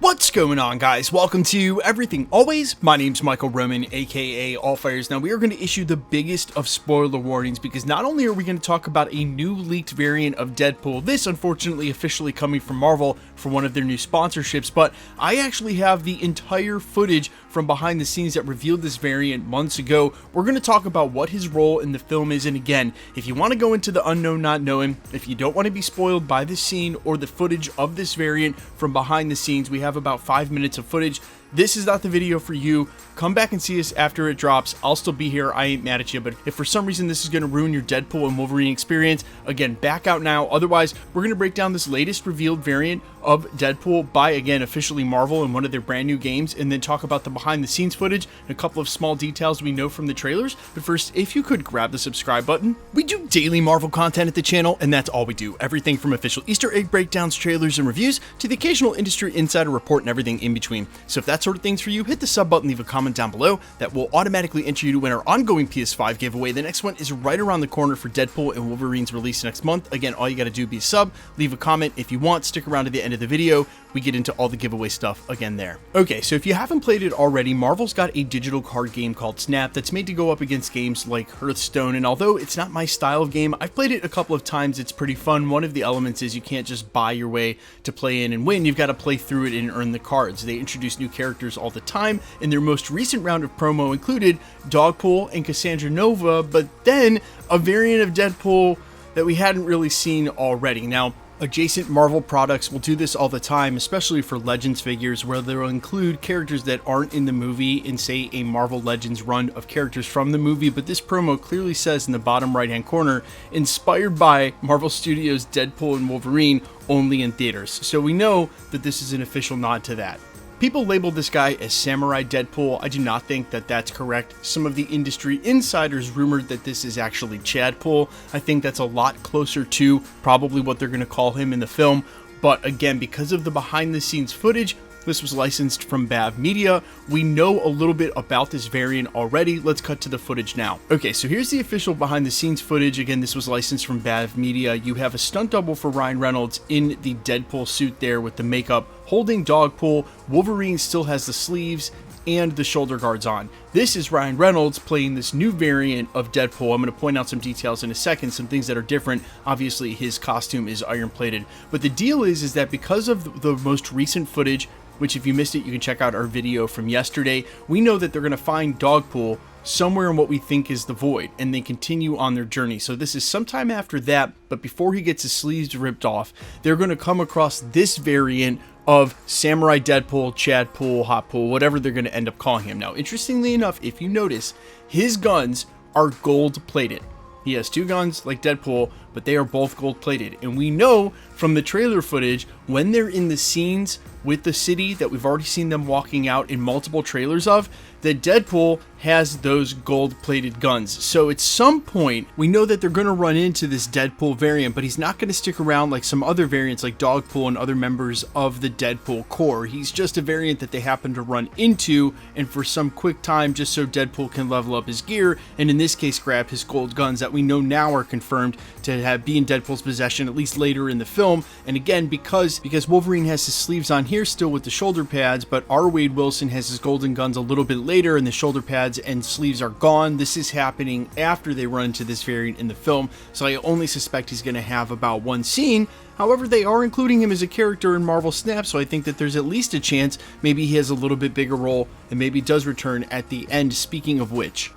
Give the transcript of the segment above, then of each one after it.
What's going on, guys? Welcome to Everything Always. My name's Michael Roman, aka Allfires. Now, we are going to issue the biggest of spoiler warnings because not only are we going to talk about a new leaked variant of Deadpool, this unfortunately officially coming from Marvel for one of their new sponsorships, but I actually have the entire footage from behind the scenes that revealed this variant months ago. We're going to talk about what his role in the film is, and again, if you want to go into the unknown not knowing, if you don't want to be spoiled by this scene or the footage of this variant from behind the scenes, we have about 5 minutes of footage. This is not the video for you. Come back and see us after it drops. I'll still be here. I ain't mad at you, but if for some reason this is going to ruin your Deadpool and Wolverine experience, again, back out now. Otherwise, we're going to break down this latest revealed variant of Deadpool by, again, officially Marvel in one of their brand new games, and then talk about the behind the scenes footage and a couple of small details we know from the trailers. But first, if you could grab the subscribe button. We do daily Marvel content at the channel, and that's all we do. Everything from official Easter egg breakdowns, trailers, and reviews to the occasional industry insider report and everything in between. So if that sort of thing's for you, hit the sub button, leave a comment down below. That will automatically enter you to win our ongoing PS5 giveaway. The next one is right around the corner for Deadpool and Wolverine's release next month. Again, all you got to do is be a sub, leave a comment if you want, stick around to the end of the video. We get into all the giveaway stuff again there. Okay, so if you haven't played it already, Marvel's got a digital card game called Snap that's made to go up against games like Hearthstone, and although it's not my style of game, I've played it a couple of times. It's pretty fun. One of the elements is you can't just buy your way to play in and win. You've got to play through it and earn the cards. They introduce new characters all the time, and their most recent round of promo included Dogpool and Cassandra Nova, but then a variant of Deadpool that we hadn't really seen already. Now, adjacent Marvel products will do this all the time, especially for Legends figures, where they'll include characters that aren't in the movie in, say, a Marvel Legends run of characters from the movie, but this promo clearly says in the bottom right-hand corner, inspired by Marvel Studios' Deadpool and Wolverine, only in theaters. So we know that this is an official nod to that. People labeled this guy as Samurai Deadpool. I do not think that that's correct. Some of the industry insiders rumored that this is actually Chadpool. I think that's a lot closer to probably what they're going to call him in the film. But again, because of the behind the scenes footage, this was licensed from Bav Media. We know a little bit about this variant already. Let's cut to the footage now. Okay, so here's the official behind the scenes footage. Again, this was licensed from Bav Media. You have a stunt double for Ryan Reynolds in the Deadpool suit there with the makeup, holding Dogpool. Wolverine still has the sleeves and the shoulder guards on. This is Ryan Reynolds playing this new variant of Deadpool. I'm going to point out some details in a second, some things that are different. Obviously, his costume is iron plated. But the deal is that because of the most recent footage, which if you missed it, you can check out our video from yesterday, we know that they're going to find Dogpool somewhere in what we think is the Void, and they continue on their journey. So this is sometime after that, but before he gets his sleeves ripped off, they're going to come across this variant of Samurai Deadpool, Chadpool, Hotpool, whatever they're going to end up calling him. Now, interestingly enough, if you notice, his guns are gold plated. He has two guns like Deadpool, but they are both gold plated. And we know from the trailer footage, when they're in the scenes with the city that we've already seen them walking out in multiple trailers of, that Deadpool has those gold-plated guns. So at some point, we know that they're going to run into this Deadpool variant, but he's not going to stick around like some other variants like Dogpool and other members of the Deadpool core. He's just a variant that they happen to run into, and for some quick time, just so Deadpool can level up his gear, and in this case, grab his gold guns that we know now are confirmed to be in Deadpool's possession, at least later in the film. And again, because Wolverine has his sleeves on here still with the shoulder pads, but R. Wade Wilson has his golden guns a little bit later, and the shoulder pads and sleeves are gone. This is happening after they run into this variant in the film, so I only suspect he's going to have about one scene. However, they are including him as a character in Marvel Snap, so I think that there's at least a chance maybe he has a little bit bigger role and maybe does return at the end. Speaking of which,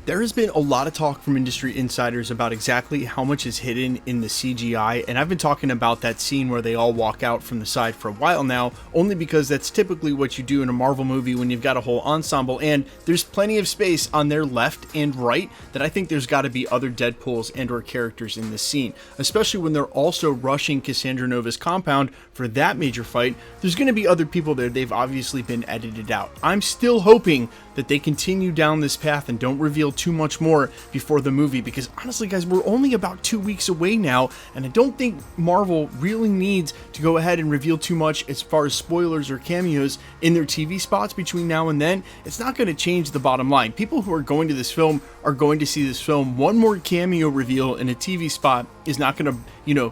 there has been a lot of talk from industry insiders about exactly how much is hidden in the CGI, and I've been talking about that scene where they all walk out from the side for a while now, only because that's typically what you do in a Marvel movie when you've got a whole ensemble, and there's plenty of space on their left and right that I think there's got to be other Deadpools and or characters in this scene, especially when they're also rushing Cassandra Nova's compound for that major fight. There's going to be other people there. They've obviously been edited out. I'm still hoping that they continue down this path and don't reveal too much more before the movie, because honestly, guys, we're only about 2 weeks away now, and I don't think Marvel really needs to go ahead and reveal too much as far as spoilers or cameos in their TV spots between now and then. It's not going to change the bottom line. People who are going to this film are going to see this film. One more cameo reveal in a TV spot is not going to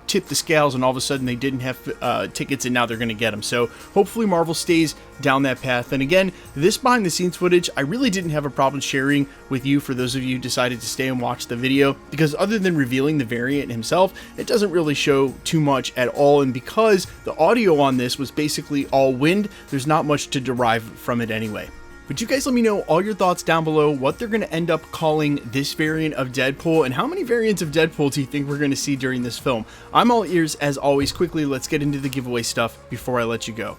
tip the scales and all of a sudden they didn't have tickets and now they're going to get them. So hopefully Marvel stays down that path. And again, this behind the scenes footage, I really didn't have a problem sharing with you for those of you who decided to stay and watch the video, because other than revealing the variant himself, it doesn't really show too much at all. And because the audio on this was basically all wind, there's not much to derive from it anyway. But you guys let me know all your thoughts down below, what they're going to end up calling this variant of Deadpool, and how many variants of Deadpool do you think we're going to see during this film? I'm all ears as always. Quickly, let's get into the giveaway stuff before I let you go.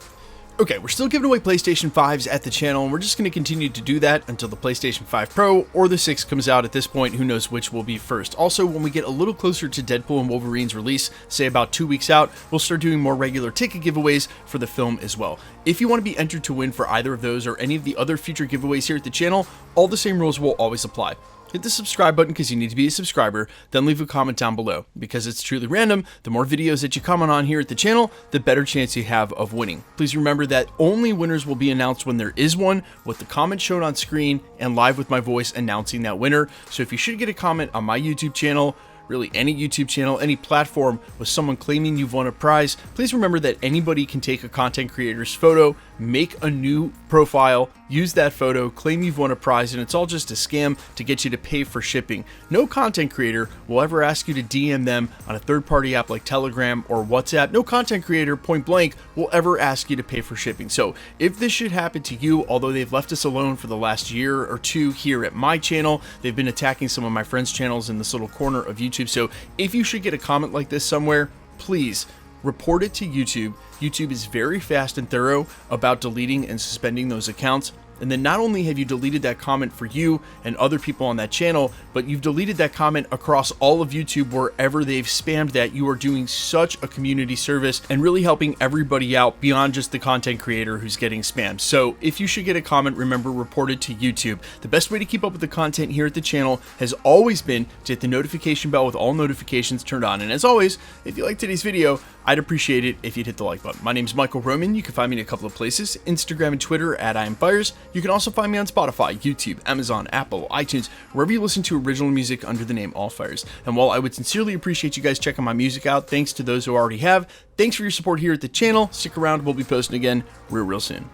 Okay, we're still giving away PlayStation 5s at the channel, and we're just going to continue to do that until the PlayStation 5 Pro or the 6 comes out. At this point, who knows which will be first. Also, when we get a little closer to Deadpool and Wolverine's release, say about 2 weeks out, we'll start doing more regular ticket giveaways for the film as well. If you want to be entered to win for either of those or any of the other future giveaways here at the channel, all the same rules will always apply. Hit the subscribe button because you need to be a subscriber, then leave a comment down below. Because it's truly random, the more videos that you comment on here at the channel, the better chance you have of winning. Please remember that only winners will be announced when there is one, with the comment shown on screen and live with my voice announcing that winner. So if you should get a comment on my YouTube channel, really any YouTube channel, any platform with someone claiming you've won a prize, please remember that anybody can take a content creator's photo, make a new profile, use that photo, claim you've won a prize, and it's all just a scam to get you to pay for shipping. No content creator will ever ask you to DM them on a third-party app like Telegram or WhatsApp. No content creator, point blank, will ever ask you to pay for shipping. So if this should happen to you, although they've left us alone for the last year or two here at my channel, they've been attacking some of my friends' channels in this little corner of YouTube. So if you should get a comment like this somewhere, please report it to YouTube. YouTube is very fast and thorough about deleting and suspending those accounts. And then not only have you deleted that comment for you and other people on that channel, but you've deleted that comment across all of YouTube wherever they've spammed that. You are doing such a community service and really helping everybody out beyond just the content creator who's getting spammed. So if you should get a comment, remember, report it to YouTube. The best way to keep up with the content here at the channel has always been to hit the notification bell with all notifications turned on. And as always, if you like today's video, I'd appreciate it if you'd hit the like button. My name's Michael Roman. You can find me in a couple of places, Instagram and Twitter at IamFires. You can also find me on Spotify, YouTube, Amazon, Apple, iTunes, wherever you listen to original music under the name AllFires. And while I would sincerely appreciate you guys checking my music out, thanks to those who already have, thanks for your support here at the channel. Stick around, we'll be posting again real soon.